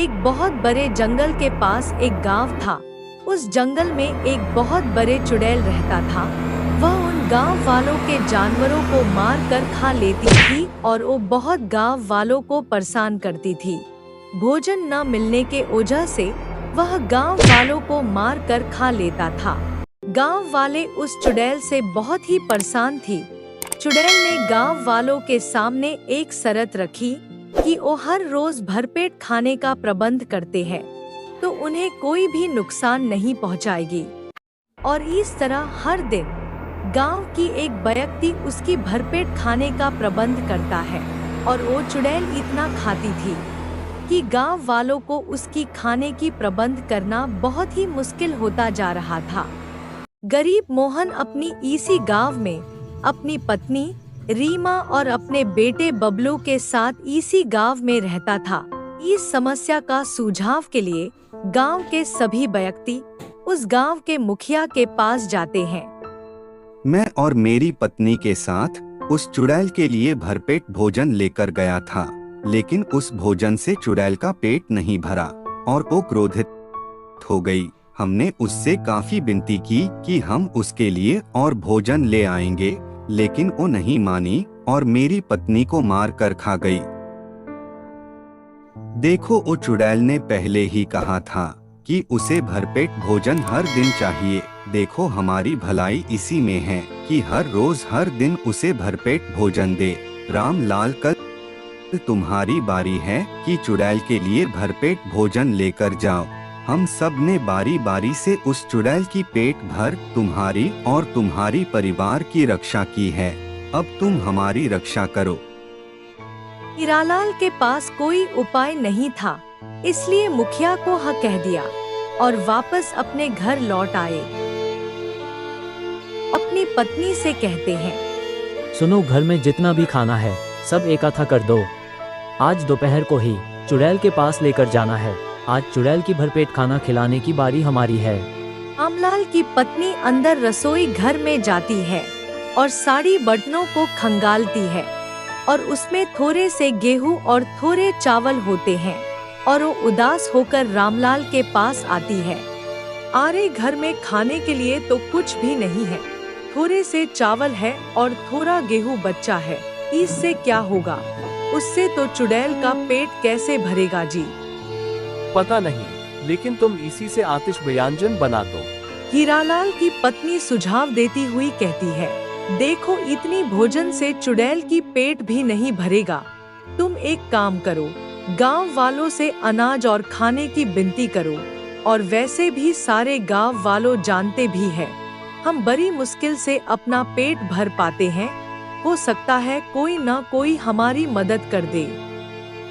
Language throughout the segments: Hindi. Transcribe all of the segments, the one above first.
एक बहुत बड़े जंगल के पास एक गांव था। उस जंगल में एक बहुत बड़े चुड़ैल रहता था। वह उन गांव वालों के जानवरों को मार कर खा लेती थी और वो बहुत गांव वालों को परेशान करती थी। भोजन न मिलने के वजह से वह गांव वालों को मार कर खा लेता था। गांव वाले उस चुड़ैल से बहुत ही परेशान थी। चुड़ैल ने गांव वालों के सामने एक शर्त रखी कि वो हर रोज भरपेट खाने का प्रबंध करते हैं तो उन्हें कोई भी नुकसान नहीं पहुंचाएगी। और इस तरह हर दिन गांव की एक व्यक्ति उसकी भरपेट खाने का प्रबंध करता है। और वो चुड़ैल इतना खाती थी कि गांव वालों को उसकी खाने की प्रबंध करना बहुत ही मुश्किल होता जा रहा था। गरीब मोहन अपनी इसी गांव में अपनी पत्नी रीमा और अपने बेटे बबलू के साथ इसी गांव में रहता था। इस समस्या का सुझाव के लिए गांव के सभी व्यक्ति उस गांव के मुखिया के पास जाते हैं। मैं और मेरी पत्नी के साथ उस चुड़ैल के लिए भरपेट भोजन लेकर गया था, लेकिन उस भोजन से चुड़ैल का पेट नहीं भरा और वो क्रोधित हो गई। हमने उससे काफी विनती की कि हम उसके लिए और भोजन ले आएंगे, लेकिन वो नहीं मानी और मेरी पत्नी को मार कर खा गई। देखो, वो चुड़ैल ने पहले ही कहा था कि उसे भरपेट भोजन हर दिन चाहिए। देखो, हमारी भलाई इसी में है कि हर रोज हर दिन उसे भरपेट भोजन दे। रामलाल, कल तुम्हारी बारी है कि चुड़ैल के लिए भरपेट भोजन लेकर जाओ। हम सब ने बारी बारी से उस चुड़ैल की पेट भर तुम्हारी और तुम्हारी परिवार की रक्षा की है। अब तुम हमारी रक्षा करो। हीरालाल के पास कोई उपाय नहीं था, इसलिए मुखिया को हाँ कह दिया और वापस अपने घर लौट आए। अपनी पत्नी से कहते हैं, सुनो, घर में जितना भी खाना है सब इकट्ठा कर दो। आज दोपहर को ही चुड़ैल के पास लेकर जाना है। आज चुड़ैल की भरपेट खाना खिलाने की बारी हमारी है। रामलाल की पत्नी अंदर रसोई घर में जाती है और सारी बर्तनों को खंगालती है और उसमें थोड़े से गेहूं और थोड़े चावल होते हैं और वो उदास होकर रामलाल के पास आती है। अरे, घर में खाने के लिए तो कुछ भी नहीं है, थोड़े से चावल है और थोड़ा गेहूं बचा है, इससे क्या होगा? उससे तो चुड़ैल का पेट कैसे भरेगा जी? पता नहीं, लेकिन तुम इसी से आतिश व्यंजन बना दो। हीरालाल की पत्नी सुझाव देती हुई कहती है, देखो, इतनी भोजन से चुड़ैल की पेट भी नहीं भरेगा। तुम एक काम करो, गांव वालों से अनाज और खाने की विनती करो। और वैसे भी सारे गांव वालों जानते भी हैं, हम बड़ी मुश्किल से अपना पेट भर पाते हैं। हो सकता है कोई न कोई हमारी मदद कर दे।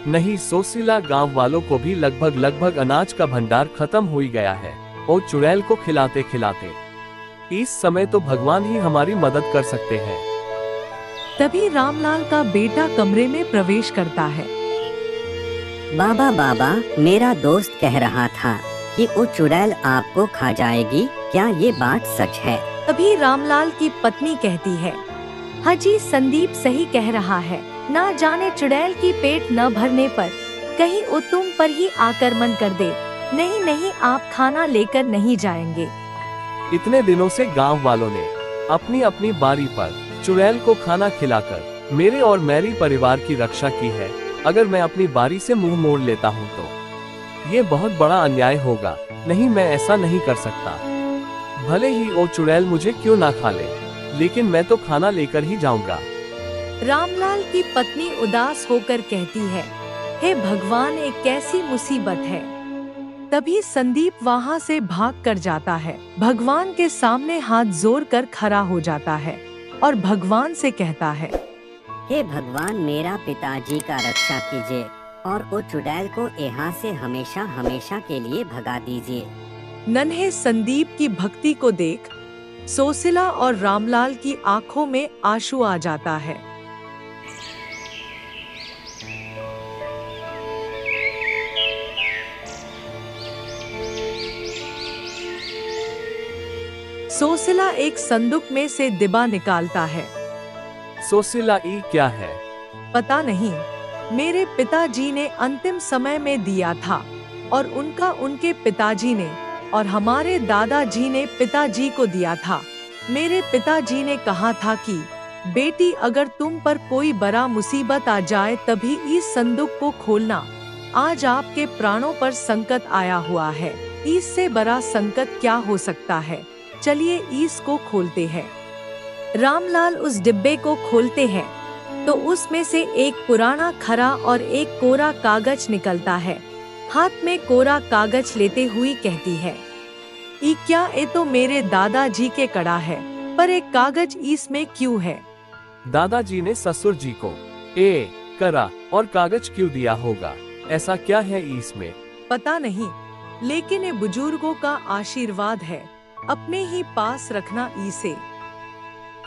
नहीं सोशीला, गांव वालों को भी लगभग अनाज का भंडार खत्म हो ही गया है और चुड़ैल को खिलाते खिलाते इस समय तो भगवान ही हमारी मदद कर सकते हैं। तभी रामलाल का बेटा कमरे में प्रवेश करता है। बाबा, मेरा दोस्त कह रहा था कि वो चुड़ैल आपको खा जाएगी, क्या ये बात सच है? तभी रामलाल की पत्नी कहती है, हाँ जी, संदीप सही कह रहा है। ना जाने चुड़ैल की पेट न भरने पर कहीं वो तुम पर ही आक्रमण कर दे। नहीं, आप खाना लेकर नहीं जाएंगे। इतने दिनों से गांव वालों ने अपनी अपनी बारी पर चुड़ैल को खाना खिलाकर मेरे और मेरी परिवार की रक्षा की है। अगर मैं अपनी बारी से मुंह मोड़ लेता हूं तो ये बहुत बड़ा अन्याय होगा। नहीं, मैं ऐसा नहीं कर सकता। भले ही वो चुड़ैल मुझे क्यों ना खा ले, लेकिन मैं तो खाना लेकर ही जाऊंगा। रामलाल की पत्नी उदास होकर कहती है, हे भगवान, एक कैसी मुसीबत है। तभी संदीप वहाँ से भाग कर जाता है। भगवान के सामने हाथ जोड़ कर खड़ा हो जाता है और भगवान से कहता है, हे भगवान, मेरा पिताजी का रक्षा कीजिए और वो चुड़ैल को यहाँ से हमेशा हमेशा के लिए भगा दीजिए। नन्हे संदीप की भक्ति को देख सोशिला और रामलाल की आंखों में आंसू आ जाता है। सोशिला एक संदूक में से डिब्बा निकालता है। सोशिला, ये क्या है? पता नहीं, मेरे पिताजी ने अंतिम समय में दिया था। और उनका उनके पिताजी ने और हमारे दादाजी ने पिताजी को दिया था। मेरे पिताजी ने कहा था कि बेटी, अगर तुम पर कोई बड़ा मुसीबत आ जाए तभी इस संदूक को खोलना। आज आपके प्राणों पर संकट आया हुआ है, इससे बड़ा संकट क्या हो सकता है। चलिए इसको खोलते हैं। रामलाल उस डिब्बे को खोलते हैं तो उसमें से एक पुराना खरा और एक कोरा कागज निकलता है। हाथ में कोरा कागज लेते हुए कहती है, ये क्या? ये तो मेरे दादाजी के कड़ा है, पर एक कागज इसमें क्यों है? दादाजी ने ससुर जी को करा और कागज क्यों दिया होगा? ऐसा क्या है इसमें? पता नहीं, लेकिन ये बुजुर्गों का आशीर्वाद है, अपने ही पास रखना इसे।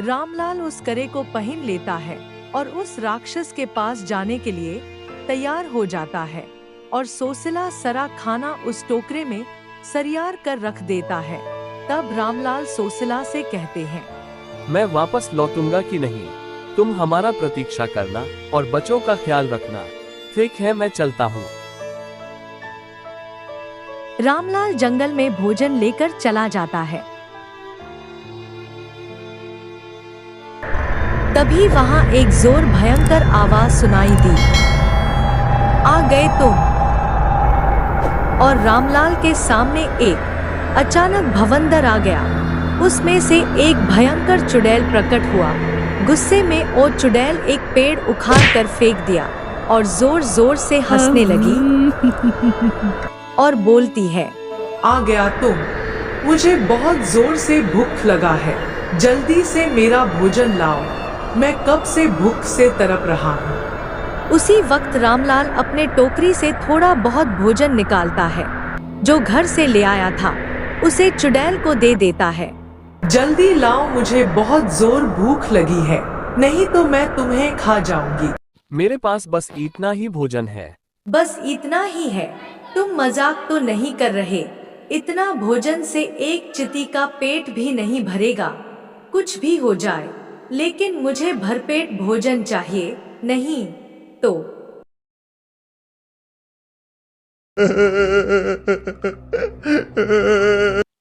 रामलाल उस करे को पहन लेता है और उस राक्षस के पास जाने के लिए तैयार हो जाता है और सोसिला सरा खाना उस टोकरे में सरियार कर रख देता है। तब रामलाल सोसिला से कहते हैं, मैं वापस लौटूंगा कि नहीं, तुम हमारा प्रतीक्षा करना और बच्चों का ख्याल रखना। ठीक है, मैं चलता हूँ। रामलाल जंगल में भोजन लेकर चला जाता है। तभी वहां एक जोर भयंकर आवाज सुनाई दी, आ गए तुम। और रामलाल के सामने एक अचानक भवंदर आ गया। उसमें से एक भयंकर चुड़ैल प्रकट हुआ। गुस्से में वो चुड़ैल एक पेड़ उखाड़ कर फेंक दिया और जोर जोर से हंसने लगी और बोलती है, आ गया तुम। मुझे बहुत जोर से भूख लगा है, जल्दी से मेरा भोजन लाओ, मैं कब से भूख से तड़प रहा हूँ। उसी वक्त रामलाल अपने टोकरी से थोड़ा बहुत भोजन निकालता है जो घर से ले आया था, उसे चुड़ैल को दे देता है। जल्दी लाओ, मुझे बहुत जोर भूख लगी है, नहीं तो मैं तुम्हें खा जाऊंगी। मेरे पास बस इतना ही भोजन है। बस इतना ही है? तुम मजाक तो नहीं कर रहे? इतना भोजन से एक चींटी का पेट भी नहीं भरेगा। कुछ भी हो जाए, लेकिन मुझे भरपेट भोजन चाहिए, नहीं तो।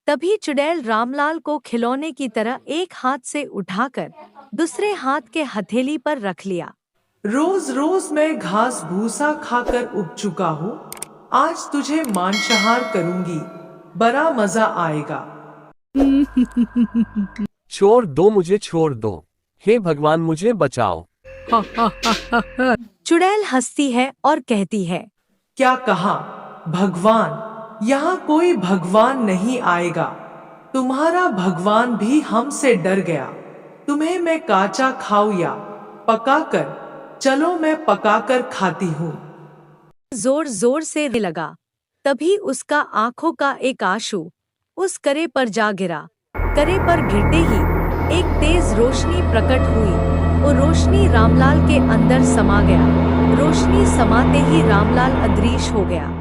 तभी चुड़ैल रामलाल को खिलौने की तरह एक हाथ से उठाकर दूसरे हाथ के हथेली पर रख लिया। रोज रोज मैं घास भूसा खाकर उब चुका हूँ, आज तुझे मांसाहार करूंगी, बड़ा मजा आएगा। छोड़ दो मुझे, छोड़ दो, हे भगवान मुझे बचाओ। चुड़ैल हंसती है और कहती है, क्या कहा? भगवान? यहाँ कोई भगवान नहीं आएगा। तुम्हारा भगवान भी हमसे डर गया। तुम्हें मैं काचा खाऊं या पकाकर? चलो मैं पकाकर खाती हूँ। जोर जोर से लगा। तभी उसका आंखों का एक आंसू उस करे पर जा गिरा। करे पर गिरते ही एक तेज रोशनी प्रकट हुई। वो रोशनी रामलाल के अंदर समा गया। रोशनी समाते ही रामलाल अदृश्य हो गया।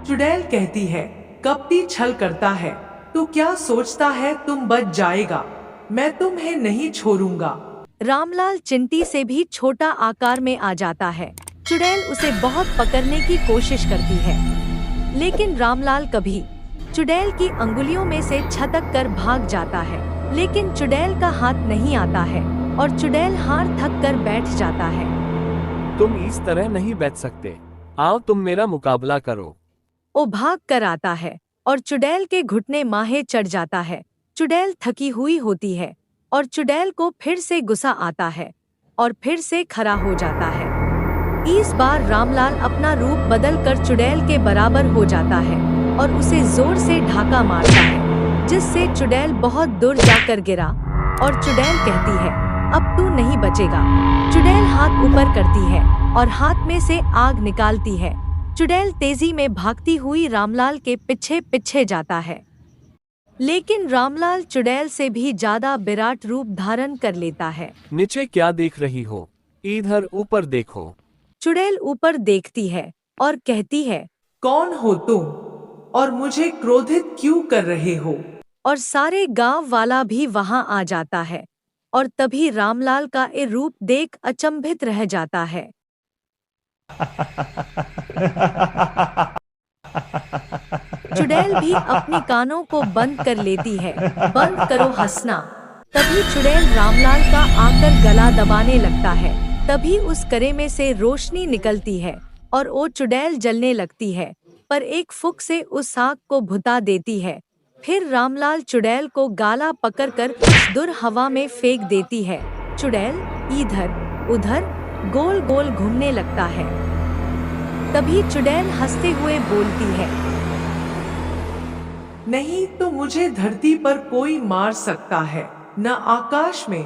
चुड़ैल कहती है, कपटी छल करता है, तू क्या सोचता है तुम बच जाएगा? मैं तुम्हें नहीं छोड़ूंगा। रामलाल चिंटी से भी छोटा आकार में आ जाता है। चुड़ैल उसे बहुत पकड़ने की कोशिश करती है, लेकिन रामलाल कभी चुड़ैल की अंगुलियों में से छटक कर भाग जाता है। लेकिन चुड़ैल का हाथ नहीं आता है और चुड़ैल हार थक कर बैठ जाता है। तुम इस तरह नहीं बैठ सकते, आओ तुम मेरा मुकाबला करो। वो भाग कर आता है और चुड़ैल के घुटने माहे चढ़ जाता है। चुड़ैल थकी हुई होती है और चुड़ैल को फिर से गुस्सा आता है और फिर से खड़ा हो जाता है। इस बार रामलाल अपना रूप बदल कर चुड़ैल के बराबर हो जाता है और उसे जोर से ढाका मारता है, जिससे चुड़ैल बहुत दूर जाकर गिरा। और चुड़ैल कहती है, अब तू नहीं बचेगा। चुड़ैल हाथ ऊपर करती है और हाथ में से आग निकालती है। चुड़ैल तेजी में भागती हुई रामलाल के पीछे पीछे जाता है, लेकिन रामलाल चुड़ैल से भी ज्यादा विराट रूप धारण कर लेता है। नीचे क्या देख रही हो? इधर ऊपर देखो। चुड़ैल ऊपर देखती है और कहती है, कौन हो तुम और मुझे क्रोधित क्यों कर रहे हो? और सारे गांव वाला भी वहां आ जाता है और तभी रामलाल का ये रूप देख अचंभित रह जाता है। चुड़ैल भी अपनी कानों को बंद कर लेती है। बंद करो हंसना। तभी चुड़ैल रामलाल का आकर गला दबाने लगता है। तभी उस करे में से रोशनी निकलती है और वो चुड़ैल जलने लगती है, पर एक फूंक से उस आग को भुता देती है। फिर रामलाल चुड़ैल को गाला पकड़कर कुछ दूर हवा में फेंक देती है। चुड़ैल इधर उधर गोल गोल घूमने लगता है। तभी चुड़ैल हंसते हुए बोलती है, नहीं तो मुझे धरती पर कोई मार सकता है, न आकाश में।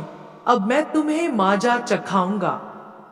अब मैं तुम्हें माजा चखाऊंगा।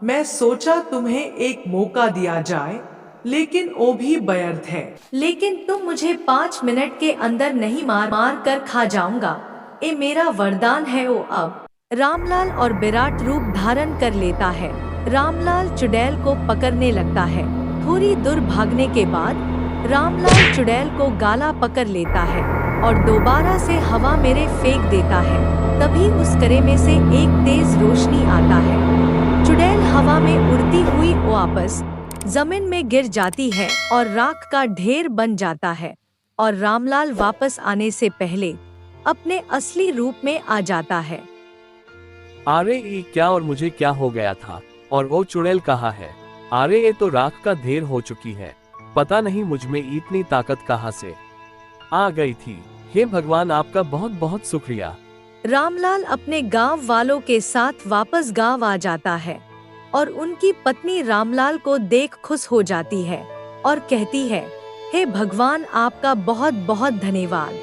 मैं सोचा तुम्हें एक मौका दिया जाए, लेकिन वो भी व्यर्थ है। लेकिन तुम मुझे 5 मिनट के अंदर नहीं मार कर खा जाऊंगा। ये मेरा वरदान है। वो अब रामलाल और विराट रूप धारण कर लेता है। रामलाल चुड़ैल को पकड़ने लगता है। थोड़ी दूर भागने के बाद रामलाल चुड़ैल को गाला पकड़ लेता है और दोबारा से हवा में फेंक देता है। तभी उस करे में से एक तेज रोशनी आता है। चुड़ैल हवा में उड़ती हुई वापस जमीन में गिर जाती है और राख का ढेर बन जाता है और रामलाल वापस आने से पहले अपने असली रूप में आ जाता है। अरे ये क्या, और मुझे क्या हो गया था? और वो चुड़ैल कहाँ है? अरे ये तो राख का ढेर हो चुकी है। पता नहीं मुझ में इतनी ताकत कहाँ से आ गई थी। हे भगवान, आपका बहुत बहुत शुक्रिया। रामलाल अपने गांव वालों के साथ वापस गांव आ जाता है और उनकी पत्नी रामलाल को देख खुश हो जाती है और कहती है, हे भगवान, आपका बहुत बहुत धन्यवाद।